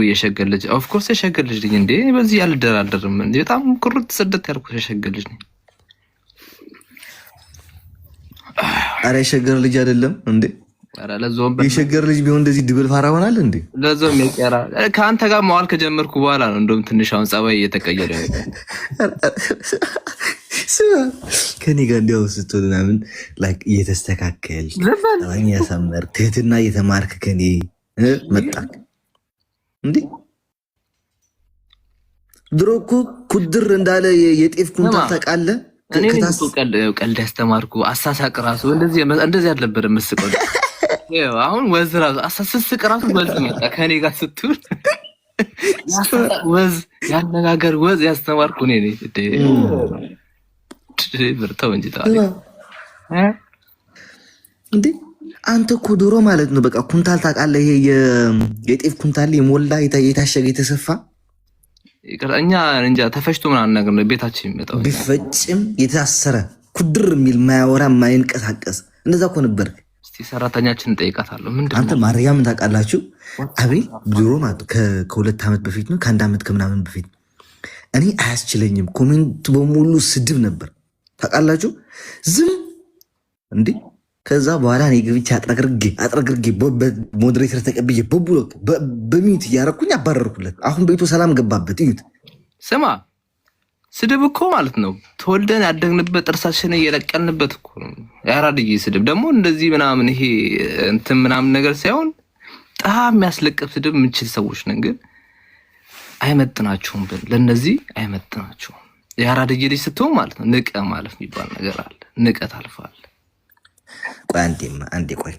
የሸገር ልጅ ኦፍ ኮርስ የሸገር ልጅ ነኝ እንዴ በዚህ ያልደራደርም እንዴ በጣም ኩርት ስደት ያልኩት የሸገር ልጅ ነኝ አረ የሸገር ልጅ አይደለም እንዴ አረ ለዞም የሸገር ልጅ ቢሆን እንደዚህ ድብል ፋራ ሆናል እንዴ ለዞም የቀራ ካንተ ጋር መዋል ከጀመርኩ በኋላ ነው እንደውም ትንሽ አሁን ጸባይ እየተቀየረ ከኔ ጋር እንዲያው ስትሆንና ምን ላይክ እየተስተካከል አሁን ያሳመር ትህትና እየተማርክ ከኔ መጣ እንዴ ድሮ እኮ ኩድር እንዳለ የጤፍ ኩንታል ታውቃለህ እኔ ቀልድ ያስተማርኩ አሳሳቅ ራሱ እንደዚህ አልነበረም መስቀው አሁን ወዝ ራሱ አሳስስቅ ራሱ ወዝ መጣ ከኔ ጋር ስትውል ወዝ ያነጋገር ወዝ ያስተማርኩ እኔ ነኝ ብርታው እንጂ ታዲያ እንዴ አንተ እኮ ዶሮ ማለት ነው በቃ ኩንታል ታውቃለህ ይሄ የጤፍ ኩንታል የሞላ የታሸገ የተሰፋ እኛ እንጃ ተፈሽቶ ምናምን ነገር ነው ቤታችን የሚመጣው ቢፈጭም የታሰረ ኩድር የሚል ማያወራ ማይንቀሳቀስ እንደዛ እኮ ነበር እስቲ ሰራተኛችን ጠይቃታለሁ ምንድነው አንተ ማርያምን ታውቃላችሁ አቤል ዶሮ ማለት ከሁለት ዓመት በፊት ነው ከአንድ ዓመት ከምናምን በፊት እኔ አያስችለኝም ኮሜንት በሙሉ ስድብ ነበር ታውቃላችሁ ዝም እንዴ ከዛ በኋላ እኔ ግብቻ አጥረግርጌ ሞዴሬተር ተቀብዬ በቡሎ በሚዩት ያረኩኝ አባረርኩለት አሁን ቤቱ ሰላም ገባበት እዩት ስማ ስድብ እኮ ማለት ነው ተወልደን ያደግንበት ጥርሳችን እየለቀልንበት እኮ ነው ያራድዬ ስድብ ደግሞ እንደዚህ ምናምን ይሄ እንትን ምናምን ነገር ሳይሆን በጣም የሚያስለቅብ ስድብ የምንችል ሰዎች ነን ግን አይመጥናችሁም ለነዚህ አይመጥናችሁም ያራድዬ ልጅ ስትሆን ማለት ነው ንቀ ማለት የሚባል ነገር አለ ንቀት አልፋል ቆይ አንዴ ቆይ